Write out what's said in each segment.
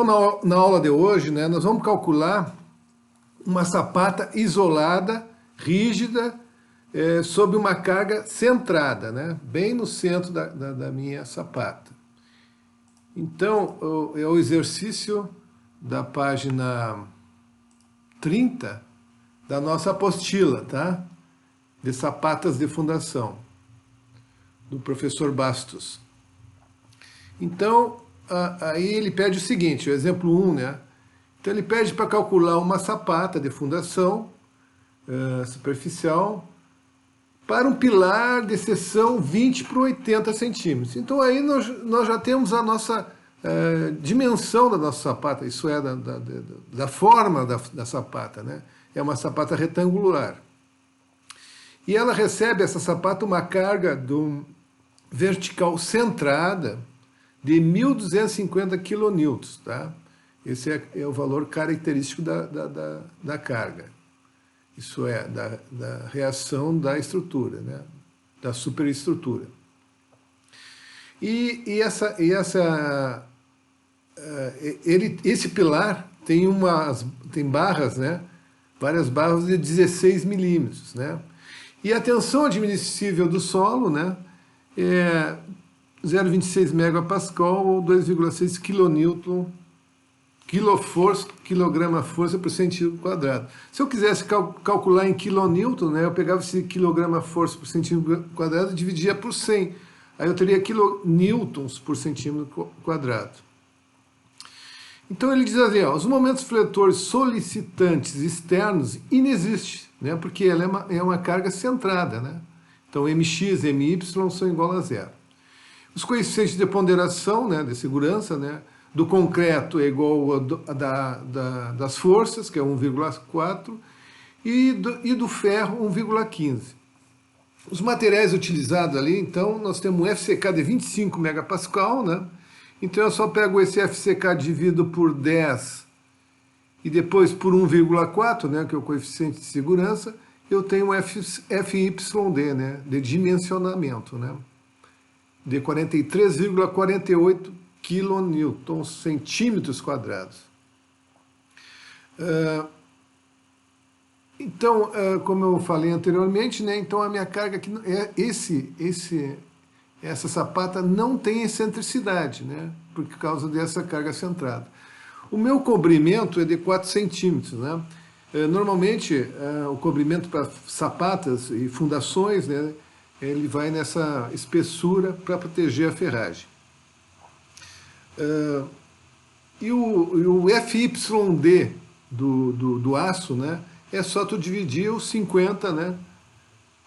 Então, na aula de hoje, né, nós vamos calcular uma sapata isolada, rígida, sob uma carga centrada, né, bem no centro da minha sapata. Então, é o exercício da página 30 da nossa apostila, tá? De sapatas de fundação, do professor Bastos. Então, aí ele pede o seguinte, o exemplo 1, né? Então ele pede para calcular uma sapata de fundação superficial para um pilar de seção 20 por 80 centímetros. Então aí nós já temos a nossa dimensão da nossa sapata, isso é, da forma da sapata, né? É uma sapata retangular. E ela recebe, essa sapata, uma carga vertical centrada de 1.250 kN, tá? Esse é o valor característico da carga. Isso é, da reação da estrutura, né? Da superestrutura. Esse pilar tem barras, né? Várias barras de 16 milímetros, né? E a tensão admissível do solo, né, é 0,26 megapascal ou 2,6 kN, quilograma-força por centímetro quadrado. Se eu quisesse calcular em kilonewton, né, eu pegava esse quilograma-força por centímetro quadrado e dividia por 100. Aí eu teria kilonewtons por centímetro quadrado. Então ele diz assim, ó, os momentos fletores solicitantes externos inexistem, né, porque ela é uma carga centrada, né? Então mx e my são igual a zero. Os coeficientes de ponderação, né, de segurança, né, do concreto é igual a das forças, que é 1,4, e do ferro 1,15. Os materiais utilizados ali, então, nós temos um FCK de 25 megapascal, né? Então eu só pego esse FCK dividido por 10 e depois por 1,4, né, que é o coeficiente de segurança, eu tenho um FYD, né, de dimensionamento, né, de 43,48 kN, centímetros quadrados. Então, como eu falei anteriormente, né, então a minha carga aqui, essa sapata não tem excentricidade, né, por causa dessa carga centrada. O meu cobrimento é de 4 centímetros, né? Normalmente, o cobrimento para sapatas e fundações, né, ele vai nessa espessura para proteger a ferragem. E o FYD do aço, né, é só tu dividir os 50, né,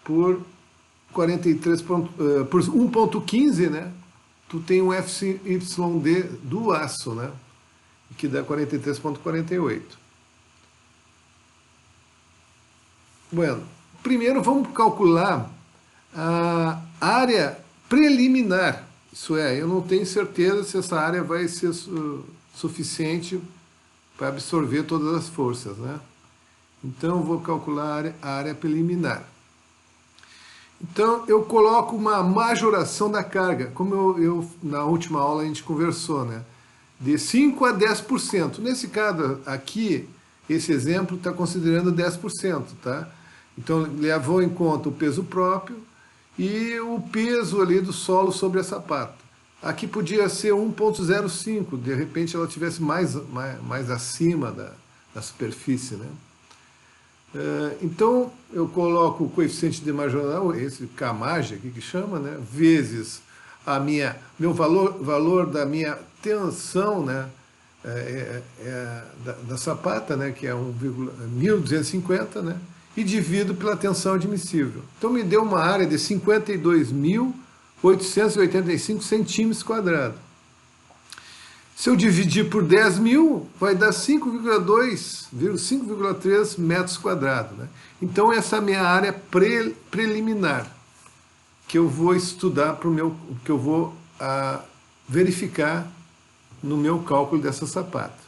por 43 por 1,15, né, tu tem um FYD do aço, né, que dá 43,48. Bueno, primeiro vamos calcular a área preliminar. Isso é, eu não tenho certeza se essa área vai ser suficiente para absorver todas as forças, né? Então eu vou calcular a área preliminar. Então eu coloco uma majoração da carga, como na última aula a gente conversou, né? De 5 a 10%. Nesse caso aqui, esse exemplo está considerando 10%, tá? Então levou em conta o peso próprio e o peso ali do solo sobre a sapata. Aqui podia ser 1,05, de repente ela estivesse mais acima da superfície, né? Então eu coloco o coeficiente de majoração, esse Kmag aqui que chama, né, vezes meu valor da minha tensão, né, da sapata, né, que é 1.250, né, e divido pela tensão admissível. Então me deu uma área de 52.885 centímetros quadrados. Se eu dividir por 10.000, vai dar 5,3 metros quadrados, né? Então essa é a minha área preliminar, que eu vou estudar, que eu vou verificar no meu cálculo dessa sapata.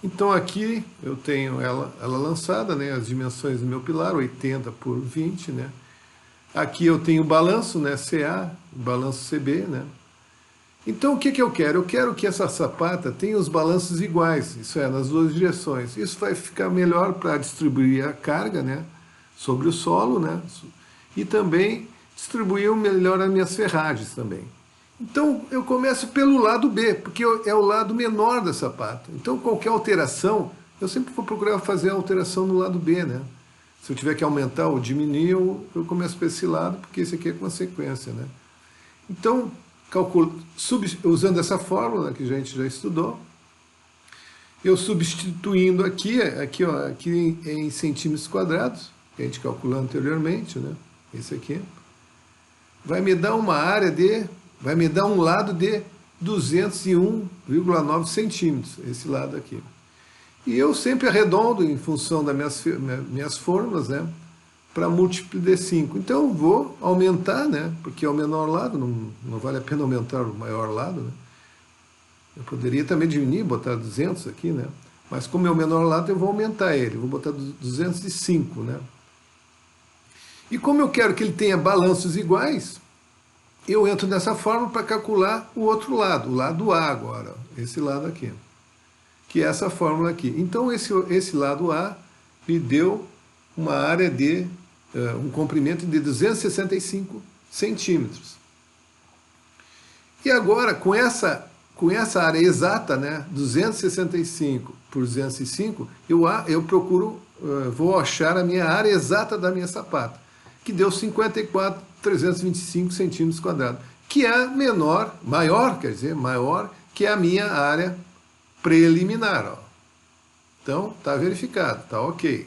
Então aqui eu tenho ela lançada, né, as dimensões do meu pilar, 80 por 20, né? Aqui eu tenho o balanço, né, CA, o balanço CB, né? Então o que eu quero? Eu quero que essa sapata tenha os balanços iguais, isso é, nas duas direções. Isso vai ficar melhor para distribuir a carga, né, sobre o solo, né, e também distribuir melhor as minhas ferragens também. Então eu começo pelo lado B, porque é o lado menor da sapata. Então qualquer alteração, eu sempre vou procurar fazer a alteração no lado B, né? Se eu tiver que aumentar ou diminuir, eu começo por esse lado, porque esse aqui é consequência, né? Então, usando essa fórmula que a gente já estudou, eu substituindo aqui em centímetros quadrados, que a gente calculou anteriormente, né? Esse aqui, vai me dar um lado de 201,9 centímetros, esse lado aqui. E eu sempre arredondo em função das minhas fórmulas, né, para múltiplo de 5. Então eu vou aumentar, né, porque é o menor lado, não vale a pena aumentar o maior lado, né. Eu poderia também diminuir, botar 200 aqui, né, mas como é o menor lado eu vou aumentar ele, vou botar 205, né. E como eu quero que ele tenha balanços iguais, eu entro nessa fórmula para calcular o outro lado, o lado A agora, esse lado aqui, que é essa fórmula aqui. Então esse lado A me deu uma área de, um comprimento de 265 centímetros. E agora, com essa área exata, né, 265 por 205, eu procuro, vou achar a minha área exata da minha sapata, que deu 54.325 centímetros quadrados, que é maior que a minha área preliminar. Ó. Então, está verificado, está ok.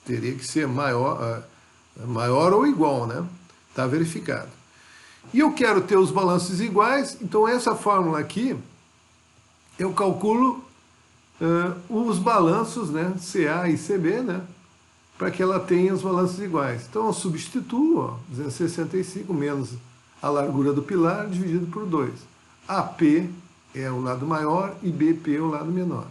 Teria que ser maior ou igual, né? Está verificado. E eu quero ter os balanços iguais, então essa fórmula aqui, eu calculo os balanços, né, CA e CB, né, para que ela tenha os balanços iguais. Então eu substituo, ó, 265 menos a largura do pilar dividido por 2. AP é o lado maior e BP é o lado menor.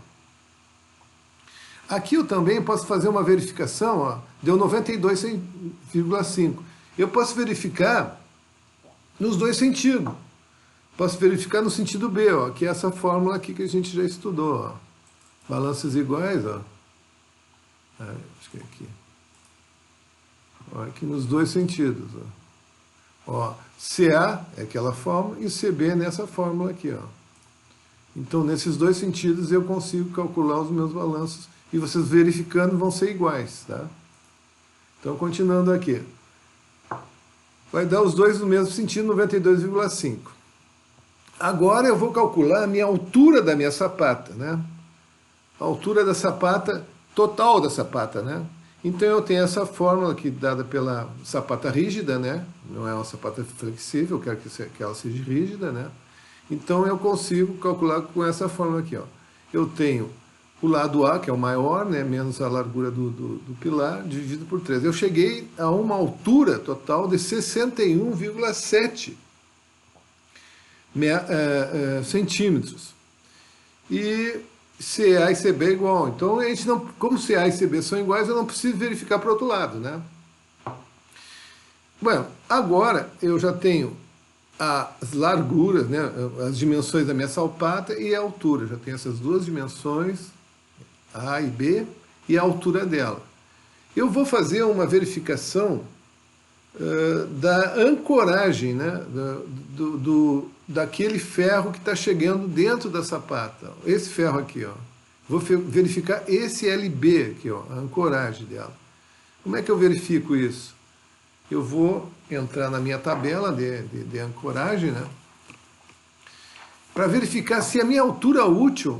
Aqui eu também posso fazer uma verificação, ó, deu 92,5. Eu posso verificar nos dois sentidos. Posso verificar no sentido B, ó, que é essa fórmula aqui que a gente já estudou. Ó. Balanços iguais, ó. Acho que é aqui. Ó, aqui nos dois sentidos. Ó. CA é aquela fórmula e CB nessa fórmula aqui. Ó. Então, nesses dois sentidos, eu consigo calcular os meus balanços e vocês verificando vão ser iguais. Tá? Então, continuando aqui. Vai dar os dois no mesmo sentido, 92,5. Agora eu vou calcular a minha altura da minha sapata, né? A altura da sapata, total da sapata, né? Então eu tenho essa fórmula aqui dada pela sapata rígida, né? Não é uma sapata flexível, eu quero que ela seja rígida, né? Então eu consigo calcular com essa fórmula aqui, ó. Eu tenho o lado A, que é o maior, né, menos a largura do pilar, dividido por 3. Eu cheguei a uma altura total de 61,7 centímetros. E CA e CB é igual. Então, a gente não, como CA e CB são iguais, eu não preciso verificar para o outro lado, né? Bom, agora eu já tenho as larguras, né, as dimensões da minha sapata e a altura. Já tenho essas duas dimensões, A e B, e a altura dela. Eu vou fazer uma verificação da ancoragem, né, daquele ferro que está chegando dentro da sapata. Esse ferro aqui, ó. Vou verificar esse LB aqui, ó, a ancoragem dela. Como é que eu verifico isso? Eu vou entrar na minha tabela de ancoragem, né, para verificar se a minha altura útil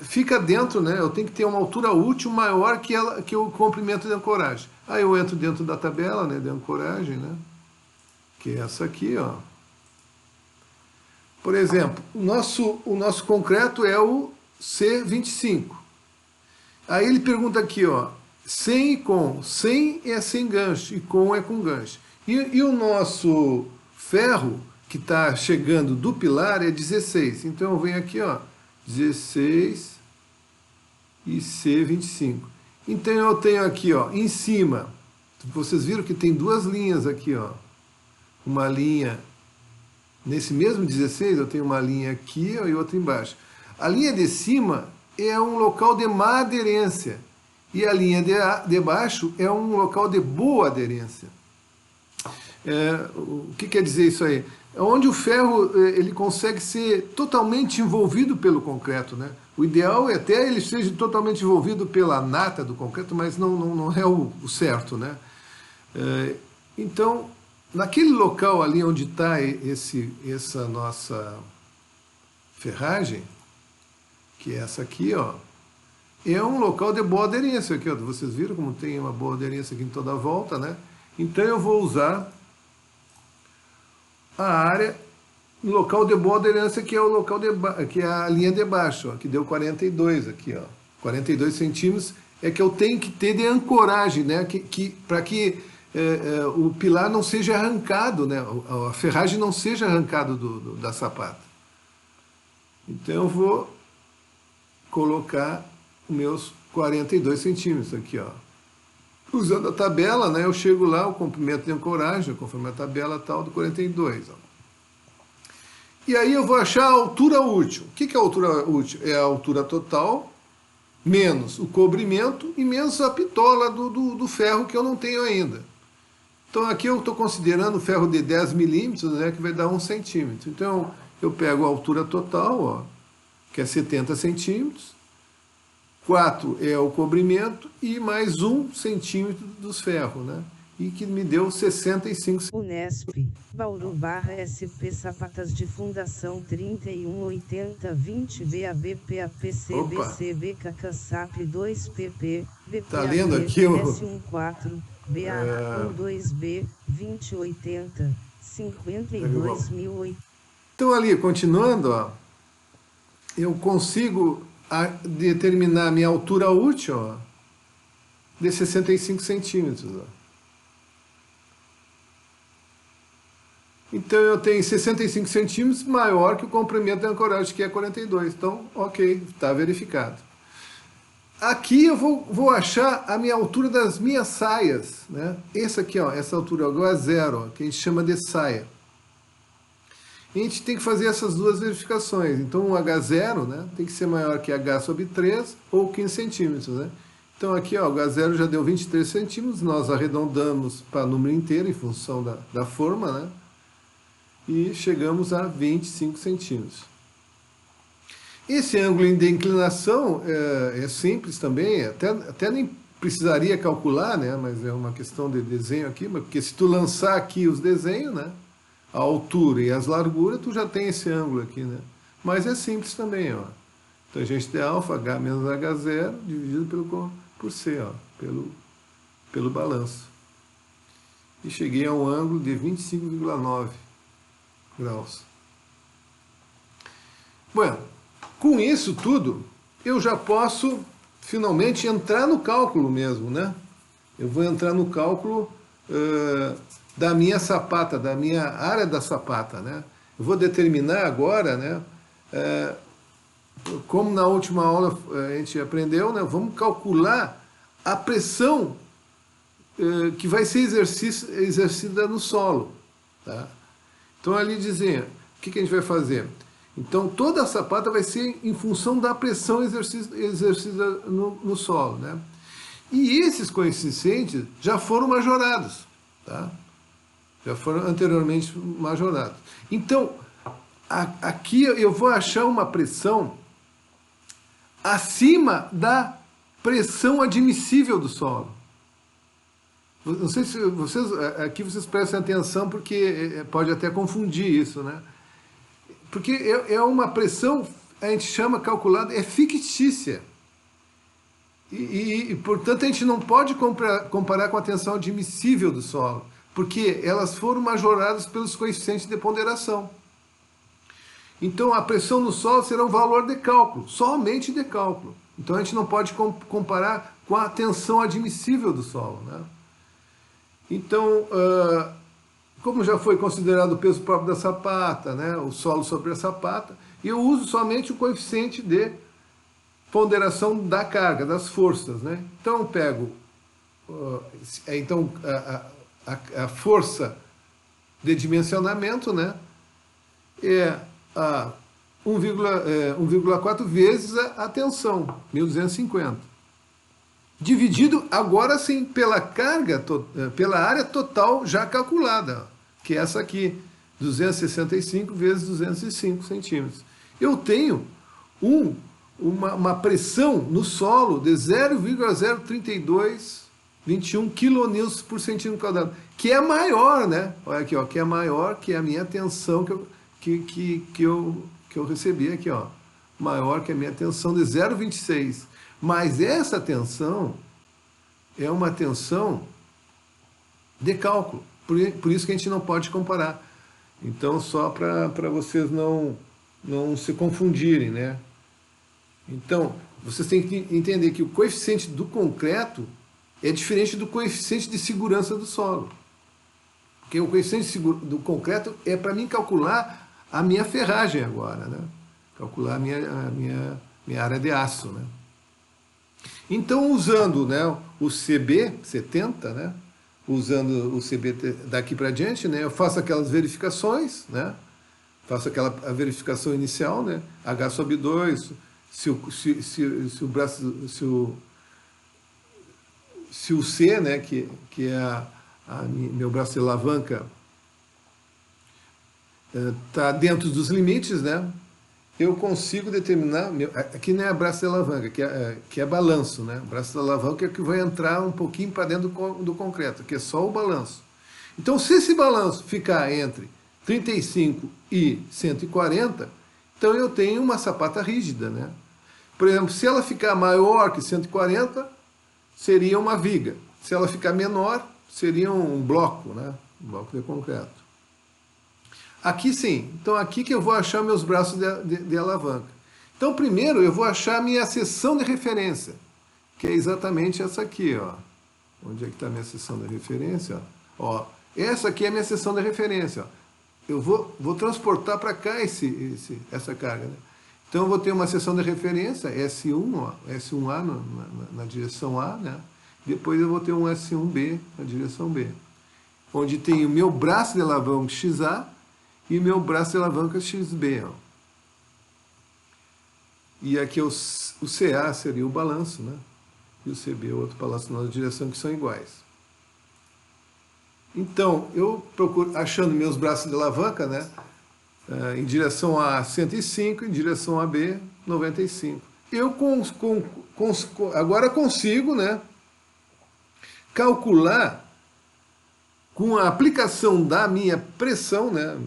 fica dentro, né? Eu tenho que ter uma altura útil maior que o comprimento de ancoragem. Aí eu entro dentro da tabela, né, de ancoragem, né? Que é essa aqui, ó. Por exemplo, o nosso concreto é o C25. Aí ele pergunta aqui, ó, sem e com. Sem é sem gancho e com é com gancho. E o nosso ferro que está chegando do pilar é 16. Então eu venho aqui, ó, 16 e C25. Então eu tenho aqui, ó, em cima, vocês viram que tem duas linhas aqui, ó. Uma linha Nesse mesmo 16, eu tenho uma linha aqui e outra embaixo. A linha de cima é um local de má aderência. E a linha de baixo é um local de boa aderência. O que quer dizer isso aí? É onde o ferro ele consegue ser totalmente envolvido pelo concreto, né? O ideal é até ele seja totalmente envolvido pela nata do concreto, mas não é o certo, né? Então, naquele local ali onde está essa nossa ferragem, que é essa aqui, ó, é um local de boa aderência aqui, ó. Vocês viram como tem uma boa aderência aqui em toda a volta, né? Então eu vou usar a área no local de boa aderência, que é o local que é a linha de baixo, ó, que deu 42 aqui, ó. 42 centímetros é que eu tenho que ter de ancoragem, né? Para que o pilar não seja arrancado, né? A ferragem não seja arrancada da sapata. Então eu vou colocar meus 42 centímetros aqui, ó. Usando a tabela, né, eu chego lá, o comprimento de ancoragem, conforme a tabela tal, do 42. Ó. E aí eu vou achar a altura útil. O que é a altura útil? É a altura total, menos o cobrimento e menos a pitola do ferro que eu não tenho ainda. Então aqui eu estou considerando o ferro de 10 milímetros, né, que vai dar 1 centímetro. Então eu pego a altura total, ó, que é 70 centímetros, 4 é o cobrimento e mais 1 centímetro dos ferros, né? E que me deu 65 centímetros. Unesp, Bauru /SP Sapatas de Fundação 318020 BABP APC BC BKK SAP 2PP BP Tá lendo aqui o S14 BA12B 2080 52.008. Então ali, continuando, ó, eu consigo determinar a minha altura útil, ó, de 65 centímetros. Ó. Então eu tenho 65 centímetros maior que o comprimento da ancoragem, que é 42. Então, ok, está verificado. Aqui eu vou achar a minha altura das minhas saias, né? Essa aqui, ó, essa altura agora é zero, ó, que a gente chama de saia. E a gente tem que fazer essas duas verificações. Então o H0, né, tem que ser maior que H sobre 3 ou 15 centímetros. Né? Então aqui, ó, o H0 já deu 23 centímetros, nós arredondamos para número inteiro em função da forma, né? E chegamos a 25 centímetros. Esse ângulo de inclinação é simples também, até nem precisaria calcular, né? Mas é uma questão de desenho aqui, porque se tu lançar aqui os desenhos, né? A altura e as larguras, tu já tem esse ângulo aqui, né? Mas é simples também, ó. Tangente de alfa, H menos H0, dividido por C, ó, pelo balanço. E cheguei a um ângulo de 25,9 graus. Bueno, com isso tudo, eu já posso finalmente entrar no cálculo mesmo, né? Eu vou entrar no cálculo da minha sapata, da minha área da sapata, né? Eu vou determinar agora, né? Como na última aula a gente aprendeu, né? Vamos calcular a pressão que vai ser exercida no solo, tá? Então ali dizia, o que a gente vai fazer? Então toda a sapata vai ser em função da pressão exercida no solo, né? E esses coeficientes já foram majorados, tá? Já foram anteriormente majorados. Então, aqui eu vou achar uma pressão acima da pressão admissível do solo. Não sei se aqui vocês prestem atenção, porque pode até confundir isso, né? Porque é uma pressão, a gente chama calculada, é fictícia. Portanto, a gente não pode comparar com a tensão admissível do solo, porque elas foram majoradas pelos coeficientes de ponderação. Então, a pressão no solo será um valor de cálculo, somente de cálculo. Então, a gente não pode comparar com a tensão admissível do solo, né? Então, como já foi considerado o peso próprio da sapata, né, o solo sobre a sapata, eu uso somente o coeficiente de ponderação da carga, das forças, né? Então eu pego a força de dimensionamento, né? é a 1,4 vezes a tensão, 1.250. Dividido, agora sim, pela carga, pela área total já calculada, que é essa aqui, 265 vezes 205 centímetros. Eu tenho uma pressão no solo de 0,03221 kN por centímetro quadrado, que é maior, né? Olha aqui, ó, que é maior que a minha tensão que eu recebi aqui, ó. Maior que a minha tensão de 0,26. Mas essa tensão é uma tensão de cálculo. Por isso que a gente não pode comparar. Então, só para vocês não se confundirem, né? Então, vocês têm que entender que o coeficiente do concreto é diferente do coeficiente de segurança do solo. Porque o coeficiente do concreto é para mim calcular a minha ferragem agora, né? Calcular a minha área de aço, né? Então, usando, né, o CB70, né? Usando o CB daqui para diante, né? Eu faço aquelas verificações, né? Faço a verificação inicial, né? H sobre 2, se o braço, se o C, né, que é meu braço de alavanca, está dentro dos limites, né? Eu consigo determinar, aqui não é braço de alavanca, que é balanço, né? O braço de alavanca é que vai entrar um pouquinho para dentro do concreto, que é só o balanço. Então, se esse balanço ficar entre 35 e 140, então eu tenho uma sapata rígida, né? Por exemplo, se ela ficar maior que 140, seria uma viga. Se ela ficar menor, seria um bloco, né? Um bloco de concreto. Aqui sim. Então aqui que eu vou achar meus braços de alavanca. Então primeiro eu vou achar a minha seção de referência, que é exatamente essa aqui, ó. Onde é que está a minha seção de referência? Ó, essa aqui é a minha seção de referência, ó. Eu vou transportar para cá essa carga, né? Então eu vou ter uma seção de referência, S1, ó, S1A na direção A, né? Depois eu vou ter um S1B na direção B, onde tem o meu braço de alavanca XA e o meu braço de alavanca XB, ó. E aqui o CA seria o balanço, né? E o CB é o outro balanço na direção, que são iguais. Então, eu procuro, achando meus braços de alavanca, né? Em direção a 105, em direção a B, 95. Eu agora consigo, né, calcular, com a aplicação da minha pressão, né,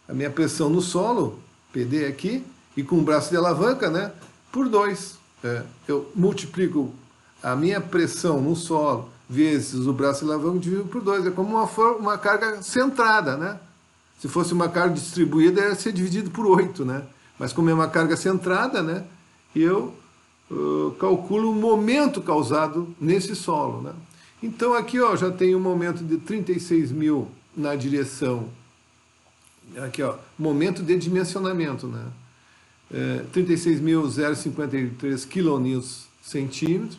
a minha pressão no solo, PD aqui, e com o braço de alavanca, né, por 2. Eu multiplico a minha pressão no solo vezes o braço de alavanca, divido por 2. É como uma carga centrada, né? Se fosse uma carga distribuída, ia ser dividido por 8, né? Mas como é uma carga centrada, né, eu calculo o momento causado nesse solo, né? Então aqui, ó, já tem um momento de 36.000 na direção, aqui, ó, momento de dimensionamento, né? 36.053 kN/cm.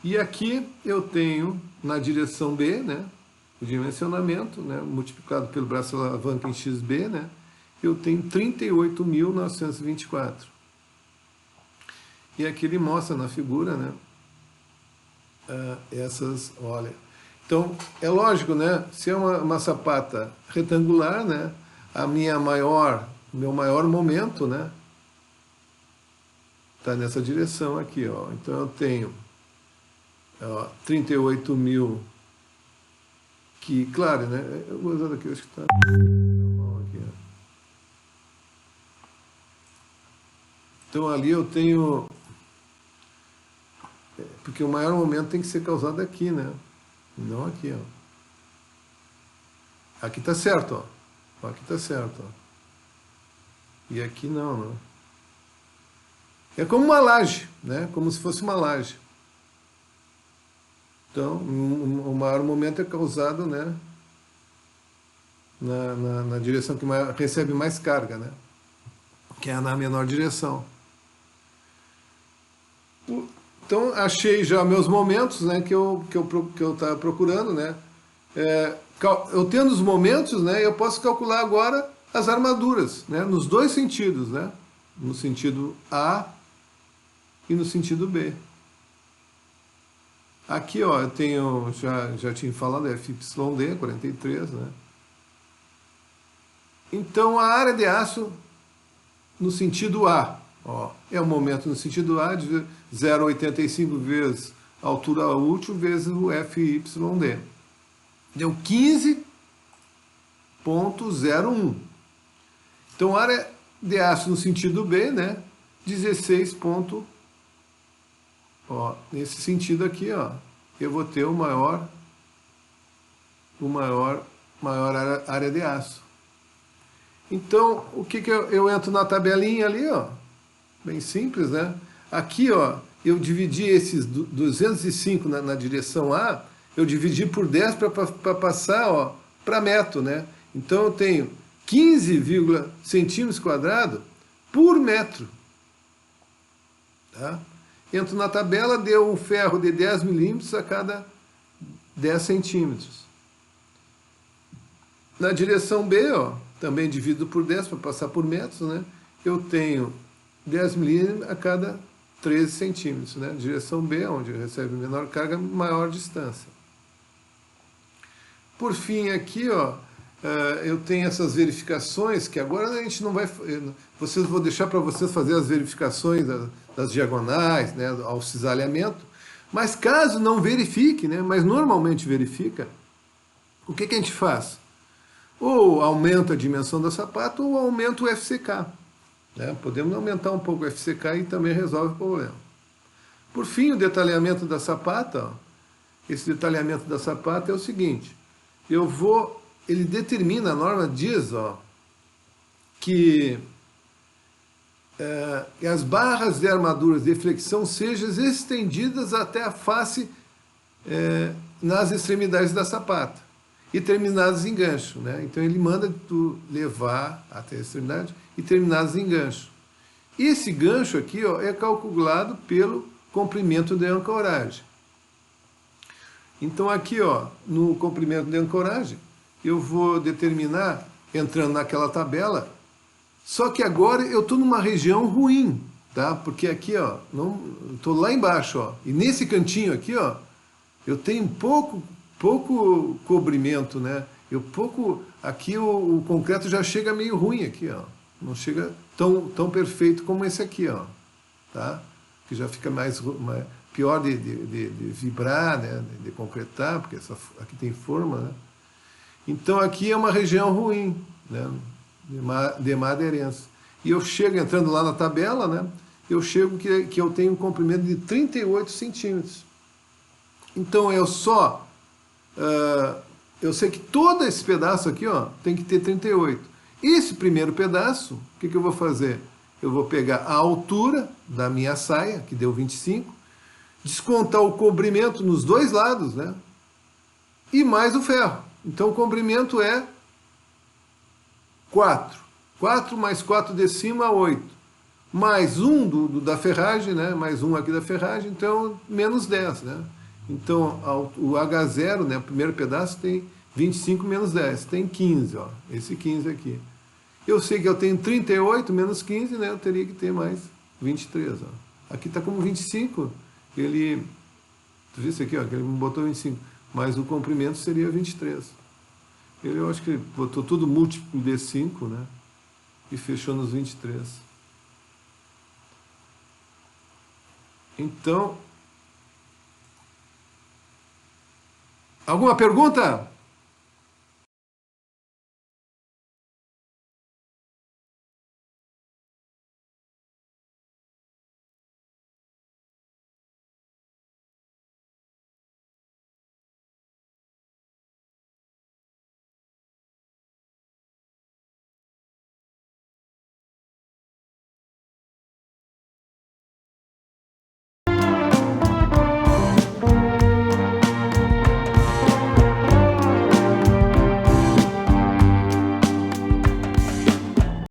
E aqui eu tenho na direção B, né, o dimensionamento, né, multiplicado pelo braço de alavanca em XB, né, eu tenho 38.924. E aqui ele mostra na figura, né, essas, olha. Então, é lógico, né, se é uma sapata retangular, né, meu maior momento, né, está nessa direção aqui, ó. Então eu tenho 38.000, que, claro, né, eu vou usar aqui, acho que está normal aqui, ó. Então ali eu tenho, porque o maior momento tem que ser causado aqui, né, não aqui, ó. Aqui está certo, ó. Aqui está certo, ó. E aqui não, né? É como uma laje, né? Como se fosse uma laje. Então, o maior momento é causado, né, na direção que recebe mais carga, né, que é na menor direção. Então, achei já meus momentos, né, que eu estava procurando, né. Eu tendo os momentos, né, eu posso calcular agora as armaduras, né? Nos dois sentidos, né? No sentido A e no sentido B. Aqui, ó, eu tenho, já tinha falado, FYD, 43, né? Então, a área de aço no sentido A, ó, é o momento no sentido A de 0,85 vezes a altura útil vezes o FYD. Deu 15,01. Então, a área de aço no sentido B, né? 16. Ó, nesse sentido aqui, ó, eu vou ter maior área de aço. Então, o que eu entro na tabelinha ali, ó, bem simples, né? Aqui, ó, eu dividi esses 205 na direção A, eu dividi por 10 para passar, ó, para metro, né? Então, eu tenho 15, centímetros quadrados por metro. Tá? Entro na tabela, deu um ferro de 10 milímetros a cada 10 centímetros. Na direção B, ó, também divido por 10 para passar por metros, né? Eu tenho 10 milímetros a cada 13 centímetros, né? Direção B, onde recebe menor carga, maior distância. Por fim, aqui, ó, eu tenho essas verificações, que agora a gente não vai... vou deixar para vocês fazer as verificações das diagonais, né, ao cisalhamento, mas caso não verifique, né, mas normalmente verifica, o que a gente faz? Ou aumenta a dimensão da sapata, ou aumenta o FCK. Né? Podemos aumentar um pouco o FCK e também resolve o problema. Por fim, o detalhamento da sapata, ó, esse detalhamento da sapata é o seguinte, ele determina, a norma diz, ó, que as barras de armaduras de flexão sejam estendidas até a face nas extremidades da sapata e terminadas em gancho, né? Então ele manda tu levar até a extremidade e terminadas em gancho. E esse gancho aqui, ó, é calculado pelo comprimento de ancoragem. Então aqui, ó, no comprimento de ancoragem, eu vou determinar, entrando naquela tabela, só que agora eu estou numa região ruim, tá? Porque aqui, ó, estou lá embaixo, ó, e nesse cantinho aqui, ó, eu tenho pouco cobrimento, né? Aqui o concreto já chega meio ruim aqui, ó. Não chega tão perfeito como esse aqui, ó, tá? Que já fica pior de vibrar, né? De concretar, porque aqui tem forma, né? Então aqui é uma região ruim, né? De má aderência. E eu chego, entrando lá na tabela, né? Eu chego que eu tenho um comprimento de 38 centímetros. Então eu sei que todo esse pedaço aqui, ó, tem que ter 38. Esse primeiro pedaço, o que eu vou fazer? Eu vou pegar a altura da minha saia, que deu 25, descontar o comprimento nos dois lados, né? E mais o ferro. Então o comprimento é 4. 4 mais 4 de cima, 8. Mais um da ferragem, né? Mais um aqui da ferragem, então menos 10, né? Então o H0, né? O primeiro pedaço tem 25 menos 10, tem 15, ó. Esse 15 aqui. Eu sei que eu tenho 38 menos 15, né? Eu teria que ter mais 23, ó. Aqui está como 25, tu viu isso aqui, ó, que ele me botou 25, mas o comprimento seria 23. Eu acho que ele botou tudo múltiplo de 5, né? E fechou nos 23. Então, alguma pergunta?